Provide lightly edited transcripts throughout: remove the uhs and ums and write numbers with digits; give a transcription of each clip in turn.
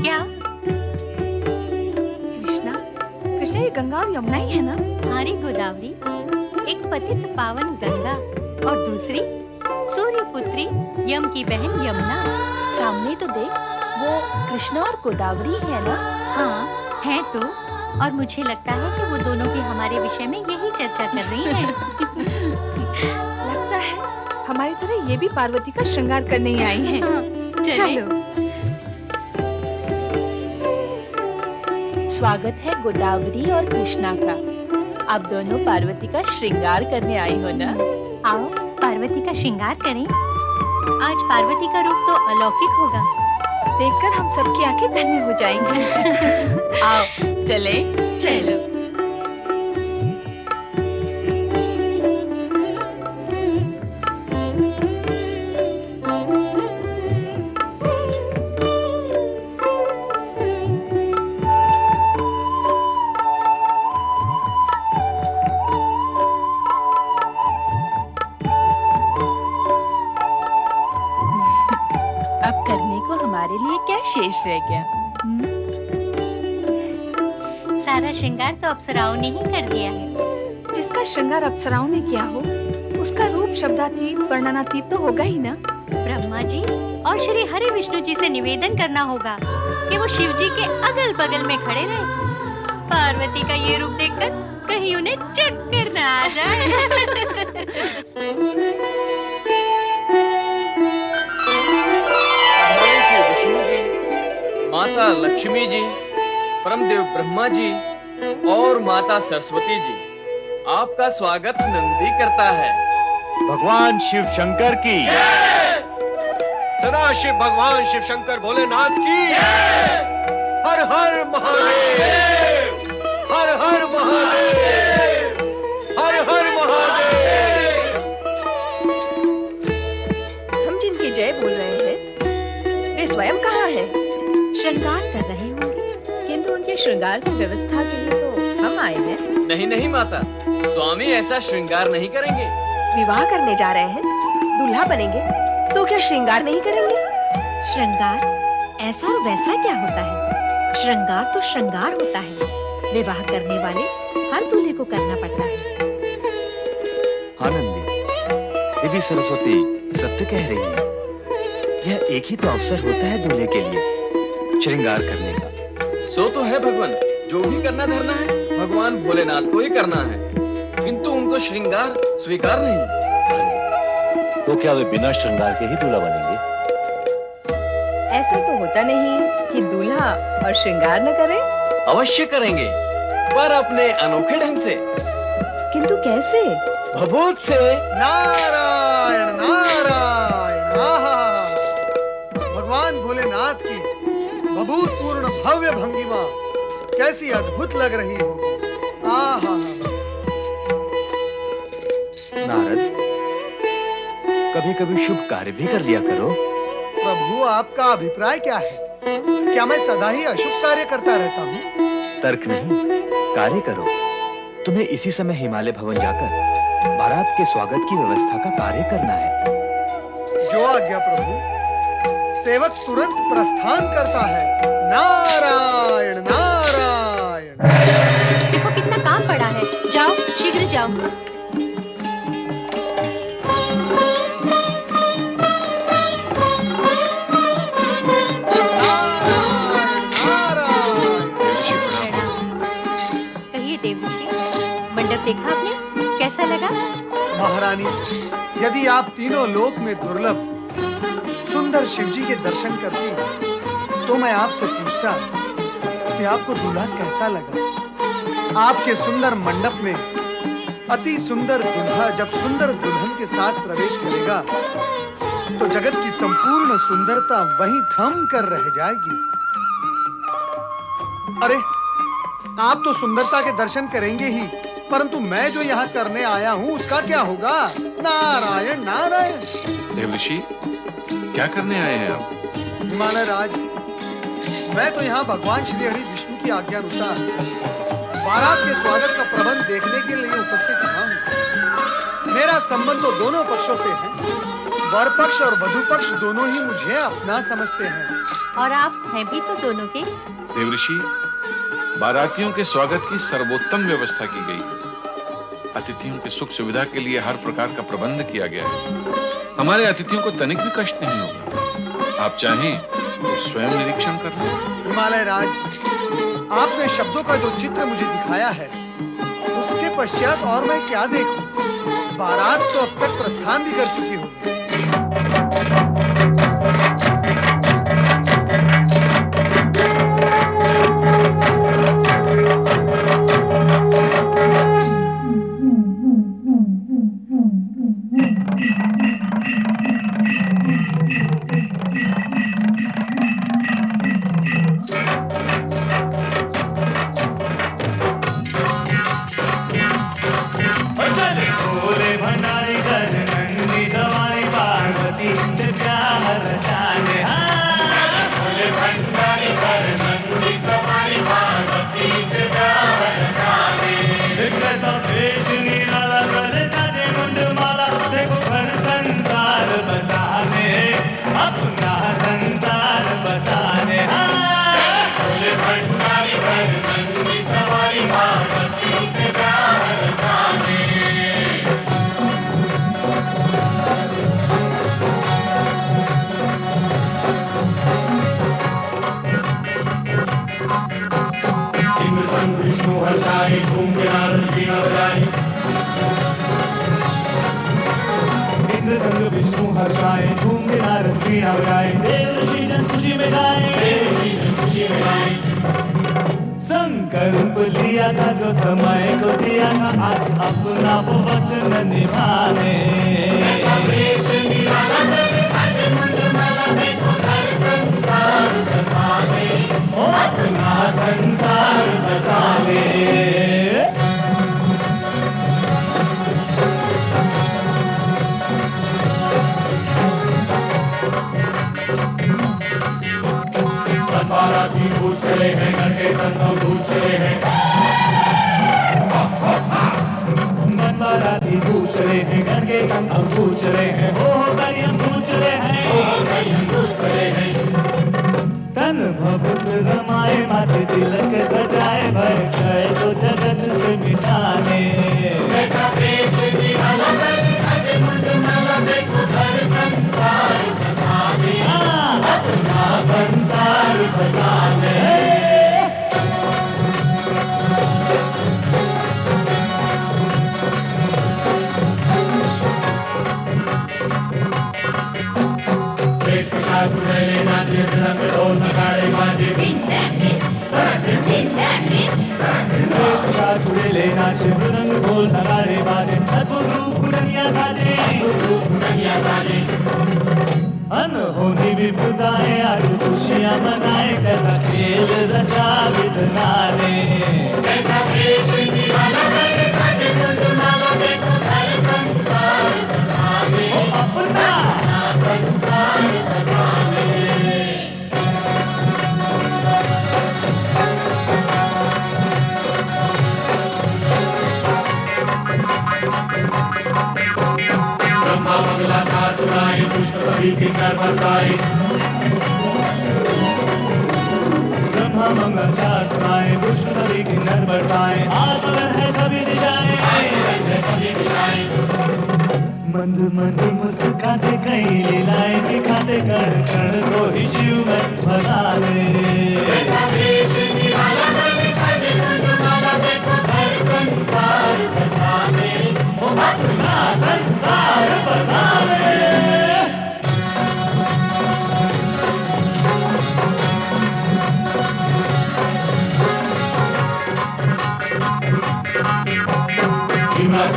क्या? कृष्णा, कृष्णा ये गंगा और यमुना ही है ना? हमारी गोदावरी, एक पतित पावन गंगा और दूसरी सूर्य पुत्री यम की बहन यमुना। सामने तो देख, वो कृष्णा और गोदावरी है ना? हाँ है तो, और मुझे लगता है कि वो दोनों भी हमारे विषय में यही चर्चा कर रही हैं। लगता है हमारी तरह ये भी पार्वती का श्रृंगार करने ही आई हैं। चलो। स्वागत है गोदावरी और कृष्णा का। आप दोनों पार्वती का श्रृंगार करने आई हो ना? आओ पार्वती का श्रृंगार करें। आज पार्वती का रूप तो अलौकिक होगा। देखकर हम सबकी आंखें धन्य हो जाएंगी। आओ चले। चलो। क्या शेष रह गया? सारा श्रृंगार तो अप्सराओं ने ही कर दिया है। जिसका श्रृंगार अप्सराओं ने किया हो, उसका रूप शब्दातीत वर्णनातीत तो होगा ही ना। ब्रह्मा जी और श्री हरि विष्णु जी से निवेदन करना होगा कि वो शिव जी के अगल बगल में खड़े रहे। पार्वती का ये रूप देखकर कहीं उन्हें चक्कर न आ जाए। माता लक्ष्मी जी, परमदेव ब्रह्मा जी और माता सरस्वती जी, आपका स्वागत नंदी करता है। भगवान शिव शंकर की सदाशिव भगवान शिव शंकर भोलेनाथ की हर हर महादेव, हर हर महादेव, हर हर महादेव। हम जिनकी जय बोल रहे हैं, वे स्वयं कहाँ हैं? श्रृंगार कर रहे होंगे, किंतु उनके श्रृंगार की व्यवस्था के लिए तो हम आए हैं। नहीं नहीं माता, स्वामी ऐसा श्रृंगार नहीं करेंगे। विवाह करने जा रहे हैं, दूल्हा बनेंगे, तो क्या श्रृंगार नहीं करेंगे? श्रृंगार ऐसा और वैसा क्या होता है? श्रृंगार तो श्रृंगार होता है। विवाह करने वाले हर दूल्हे को करना पड़ता है। हाँ नंदी, देवी सरस्वती सत्य कह रही है। यह एक ही तो अवसर होता है दूल्हे के लिए श्रृंगार करने का। सो तो है भगवान, जो भी करना धरना है भगवान भोलेनाथ को ही करना है, किंतु उनको श्रृंगार स्वीकार नहीं। तो क्या वे बिना श्रृंगार के ही दूल्हा बनेंगे? ऐसा तो होता नहीं कि दूल्हा और श्रृंगार न करे। अवश्य करेंगे, पर अपने अनोखे ढंग से। किंतु कैसे? भभूत से। नारायण नारायण। आहा, भगवान भोलेनाथ की भभूत पूर्ण भव्य भंगिमा कैसी अद्भुत लग रही हो। आहा। नारद, कभी कभी शुभ कार्य भी कर लिया करो। प्रभु, आपका अभिप्राय क्या है? क्या मैं सदा ही अशुभ कार्य करता रहता हूँ? तर्क नहीं, कार्य करो। तुम्हें इसी समय हिमालय भवन जाकर बारात के स्वागत की व्यवस्था का कार्य करना है। जो आज्ञा प्रभु। सेवक तुरंत प्रस्थान करता है। नारायण नारायण। देखो कितना काम पड़ा है, जाओ शीघ्र जाओ। कहिए देवऋषि, मंडप देखा आपने, कैसा लगा? महारानी, यदि आप तीनों लोक में दुर्लभ सुंदर शिवजी के दर्शन करती तो मैं आपसे पूछता कि आपको दूल्हा कैसा लगा। आपके सुंदर मंडप में अति सुंदर दूल्हा जब सुंदर दुल्हन के साथ प्रवेश करेगा तो जगत की संपूर्ण सुंदरता वहीं थम कर रह जाएगी। अरे, आप तो सुंदरता के दर्शन करेंगे ही, परंतु मैं जो यहाँ करने आया हूँ उसका क्या होगा? नारायण नारायण। देवऋषि, क्या करने आए हैं आप? हिमालय राज, मैं तो यहाँ भगवान श्री हरि विष्णु की आज्ञा अनुसार बारात के स्वागत का प्रबंध देखने के लिए उपस्थित हुआ हूँ। मेरा संबंध तो दोनों पक्षों से है। वर पक्ष और वधु पक्ष दोनों ही मुझे अपना समझते हैं। और आप हैं भी तो दोनों के। देवऋषि, बारातियों के स्वागत की सर्वोत्तम व्यवस्था की गई है। अतिथियों की सुख सुविधा के लिए हर प्रकार का प्रबंध किया गया है। हमारे अतिथियों को तनिक भी कष्ट नहीं होगा। आप चाहें तो स्वयं निरीक्षण कर लें। हिमालय राज, आपने शब्दों का जो चित्र मुझे दिखाया है, उसके पश्चात और मैं क्या देखूं? बारात तो अब तक प्रस्थान भी कर चुकी हूँ। संकल्प लिया था जो समय को दिया था, आज अपना वो वचन निभाने। अपना संसार बसाने। बाराती भूत चले हैं, घर के संग भूत चले हैं। बाराती भूत चले हैं, घर के संग भूत चले हैं। हो करियम भूत चले हैं, हो करियम भूत चले हैं। तन भभूत रमाए, माथे तिलक सजाए, भय क्षय तो जगत से मिटाने। ऐसा देश निराला सज मुंड माला, देखो घर संसार बसाने। अपना संसार बसाने। अनहोनी विपदाएं आज खुशियां मनाए, कैसा खेल रचा विधना ने। कैसा देश निराला सज मुंड माला, देखो घर संसार बसाने। अपना संसार बसाने। ब्रह्मा मंगलाचार सुनाए, पुष्प सभी की कर बरसाए। ब्रह्मा मंगलाचार सुनाए, पुष्प सभी की नर बरसाए। आज मगन है सभी दिशाएं। मंद मंद मुस्काते कई लीलाएं दिखाते, कण कण को ही शिव में भगाने। ऐसा देश निराला सज मुंड माला, देखो घर संसार बसाने। अपना संसार बसाने।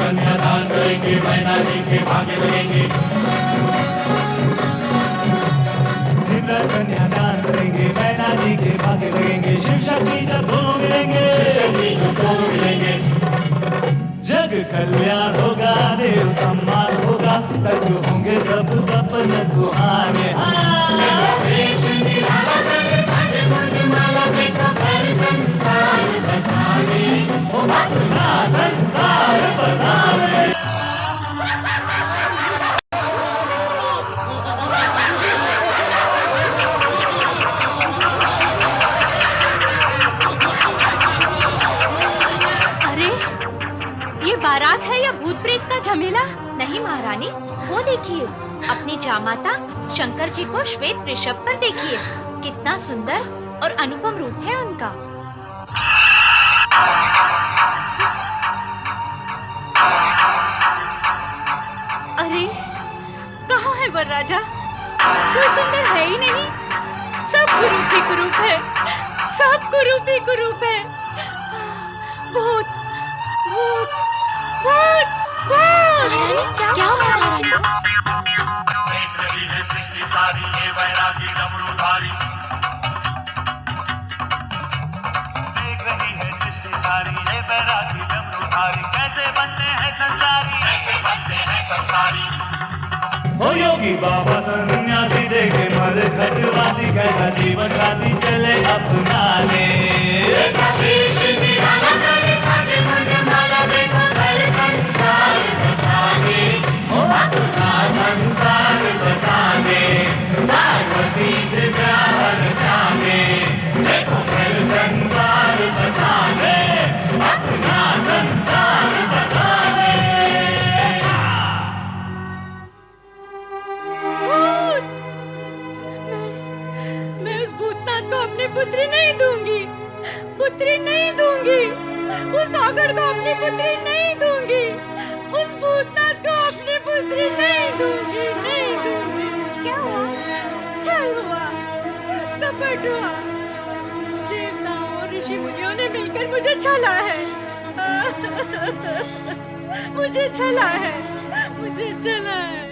कन्या दान करेंगे, मैना जी के भाग्य लगेंगे। कन्या दान करेंगे, मैना जी के भाग्य लगेंगे। शिव शक्ति जब दोनों मिलेंगे, जग कल्याण होगा, देव सम्मान होगा, सच होंगे सब सपने सुहाने। देश निराला सज मुंड माला, देखो घर संसार बसाने। अपना संसार बसाने। नहीं महारानी, वो देखिए, अपनी जामाता शंकर जी को श्वेत वृषभ पर देखिए, कितना सुंदर और अनुपम रूप है उनका। अरे कहाँ है वर राजा? कोई सुंदर है ही नहीं, सब कुरूप ही कुरूप है, सब कुरूप ही कुरूप है। भूत भूत भूत भूत! क्या हुआ महारानी? देख रही है सृष्टि सारी ये वैरागी डमरूधारी, देख रही है सृष्टि सारी ये वैरागी डमरूधारी, कैसे बनते हैं संसारी, कैसे बनते हैं संसारी। हो योगी बाबा सन्यासी देखे मर खटवासी, कैसा जीवन साथी चले अपना ले, ऐसा देश निराला करे साथे मंडमाला, देखो घर संसार बसाने, ओ अपना संसार बसाने, पार्वती से प्यार रचाने, देखो घर संसार बसाने, अपना संसार बसाने। मैं उस भूतनाथ को अपनी पुत्री नहीं दूंगी, पुत्री नहीं दूंगी, उस आगड़ को अपनी पुत्री नहीं दूंगी, उस भूतनाथ को अपनी पुत्री नहीं दूंगी, नहीं दूंगी। क्या हुआ? छल हुआ, कपट हुआ, देवताओं और ऋषि मुनियों ने मिलकर मुझे छला है, मुझे छला है, मुझे छला है।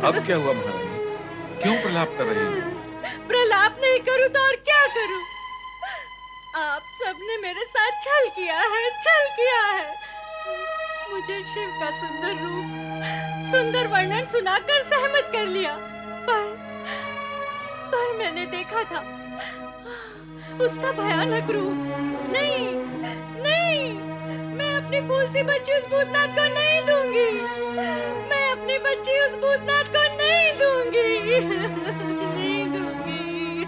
अब क्या हुआ महारानी? क्यों प्रलाप कर रही हो? प्रलाप नहीं करूं तो और क्या करूं? आप सबने मेरे साथ छल किया है, छल किया है। मुझे शिव का सुंदर रूप, सुंदर वर्णन सुनाकर सहमत कर लिया, पर मैंने देखा था उसका भयानक रूप। नहीं नहीं, मैं अपनी फूल सी बच्ची उस भूतनाथ को नहीं दूंगी, मैं अपनी बच्ची उस भूतनाथ को नहीं दूंगी, नहीं दूंगी।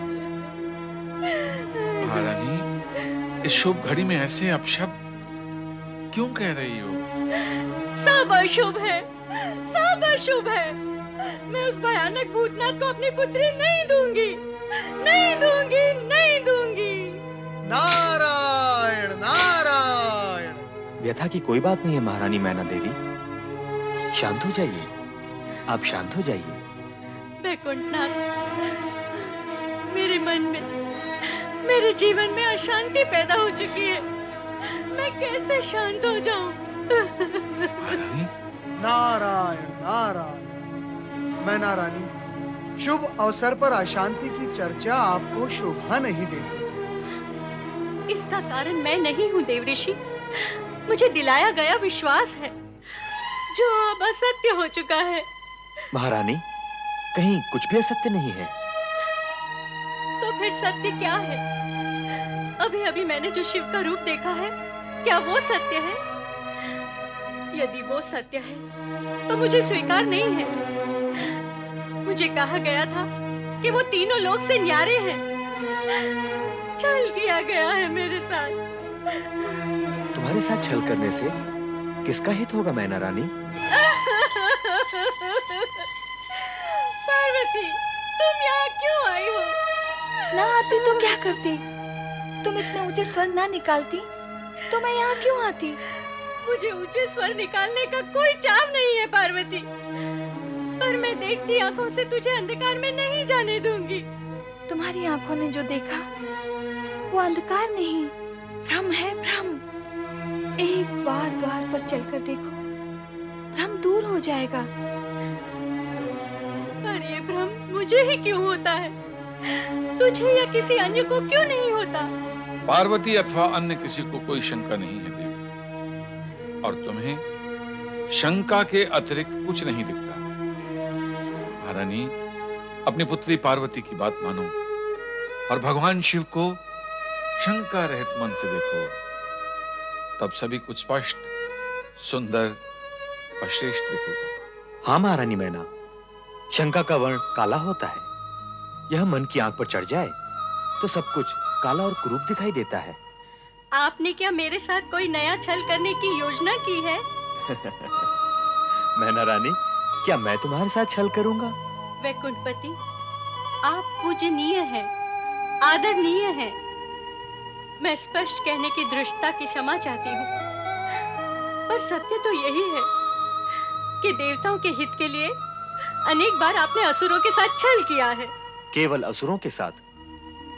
महारानी, इस शुभ घड़ी में ऐसे अपशब्द क्यों कह रही हो? सब अशुभ है, सब अशुभ है। मैं उस भयानक भूतनाथ को अपनी पुत्री नहीं दूंगी, नहीं दूंगी, नहीं दूंगी। नारायण नारायण। व्यथा की कोई बात नहीं है महारानी मैना देवी, शांत हो जाइए, आप शांत हो जाइए। वैकुंठनाथ, मेरे मन में, मेरे जीवन में अशांति पैदा हो चुकी है, मैं कैसे शांत हो जाऊं? महारानी, नारायण नारायण। मैना रानी, शुभ अवसर पर अशांति की चर्चा आपको शोभा नहीं देती। इसका कारण मैं नहीं हूँ देवऋषि, मुझे दिलाया गया विश्वास है जो अब असत्य हो चुका है। महारानी, कहीं कुछ भी असत्य नहीं है। तो फिर सत्य क्या है? अभी अभी मैंने जो शिव का रूप देखा है, क्या वो सत्य है? यदि वो सत्य है तो मुझे स्वीकार नहीं है। मुझे कहा गया था कि वो तीनों लोक से न्यारे हैं। छल किया गया है मेरे साथ। तुम्हारे साथ छल करने से किसका हित होगा मैना रानी? पार्वती, तुम यहाँ क्यों आई हो? ना आती तो क्या करती? तुम इतने ऊंचे स्वर ना निकालती तो मैं यहाँ क्यों आती? मुझे ऊंचे स्वर निकालने का कोई चाव नहीं है पार्वती, पर मैं देखती आंखों से तुझे अंधकार में नहीं जाने दूंगी। तुम्हारी आंखों ने जो देखा वो अंधकार नहीं, भ्रम है, भ्रम। एक बार द्वार पर चलकर देखो, भ्रम दूर हो जाएगा। पर ये भ्रम मुझे ही क्यों होता है? तुझे या किसी अन्य को क्यों नहीं होता? पार्वती अथवा अन्य किसी को कोई शंका नहीं है देवी, और तुम्हें शंका के अतिरिक्त कुछ नहीं दिखता। महारानी, अपनी पुत्री पार्वती की बात मानो और भगवान शिव को शंका रहित मन से देखो, तब सभी कुछ स्पष्ट, सुंदर और श्रेष्ठ दिखेगा। हाँ महारानी मैना, शंका का वर्ण काला होता है। यह मन की आंख पर चढ़ जाए तो सब कुछ काला और कुरूप दिखाई देता है। आपने क्या मेरे साथ कोई नया छल करने की योजना की है? मैना रानी, क्या मैं तुम्हारे साथ छल करूंगा? वैकुंठपति, आप पूजनीय हैं, आदरणीय हैं। मैं स्पष्ट कहने की दृष्टता की क्षमा चाहती हूँ, पर सत्य तो यही है कि देवताओं के हित के लिए अनेक बार आपने असुरों के साथ छल किया है। केवल असुरों के साथ?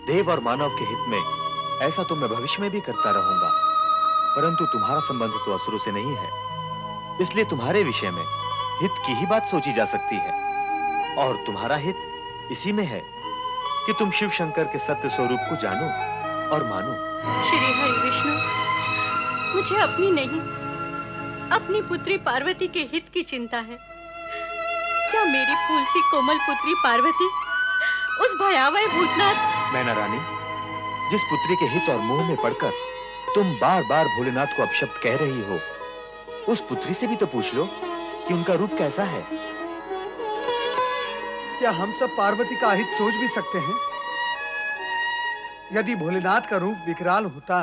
देव और मानव के हित में ऐसा तो मैं भविष्य में भी करता रहूंगा, परंतु तुम्हारा संबंध तो असुरों से नहीं है, इसलिए तुम्हारे विषय में हित की ही बात सोची जा सकती है। और तुम्हारा हित इसी में है कि तुम शिव शंकर के सत्य स्वरूप को जानो और मानो। श्री हरि विष्णु, मुझे अपनी नहीं, अपनी पुत्री पार्वती के हित की चिंता है। क्या मेरी फूल सी कोमल पुत्री पार्वती उस भयावह भूतनाथ। मैना रानी, जिस पुत्री के हित और मोह में पड़कर तुम बार बार भोलेनाथ को अपशब्द कह रही हो, उस पुत्री से भी तो पूछ लो कि उनका रूप कैसा है। क्या हम सब पार्वती का हित सोच भी सकते हैं? यदि भोलेनाथ का रूप विकराल होता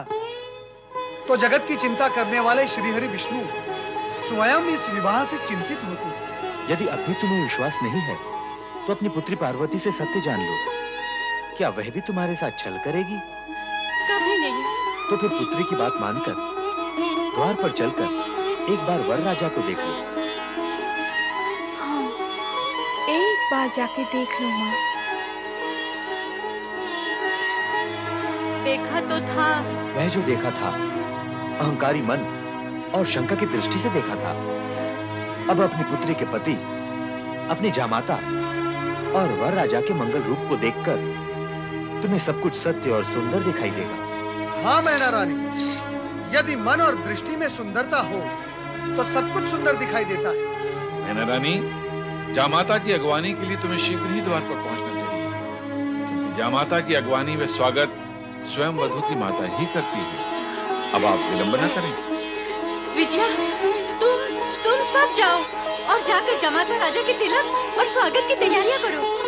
तो जगत की चिंता करने वाले श्रीहरि विष्णु स्वयं इस विवाह से चिंतित होते। यदि अब भी तुम्हें विश्वास नहीं है तो अपनी पुत्री पार्वती से सत्य जान लो। क्या वह भी तुम्हारे साथ छल करेगी? कभी नहीं। तो फिर पुत्री की बात मानकर द्वार पर चलकर एक बार वर राजा को देख लो। हाँ, एक बार जाके देख लो माँ। देखा तो था। वह जो देखा था अहंकारी मन और शंका की दृष्टि से देखा था। अब अपनी पुत्री के पति, अपनी जामाता और वर राजा के मंगल रूप को देखकर तुम्हें सब कुछ सत्य और सुंदर दिखाई देगा। हाँ मैना रानी, यदि मन और दृष्टि में सुंदरता हो तो सब कुछ सुंदर दिखाई देता है। मैना रानी, जामाता की अगवानी के लिए तुम्हें शीघ्र ही द्वार पर पहुंचना चाहिए, क्योंकि जामाता की अगवानी व स्वागत स्वयं वधू की माता ही करती है। अब आप विलंब न करें। विजया, तुम सब जाओ और जाकर जमाता राजा के तिलक और स्वागत की तैयारियां करो।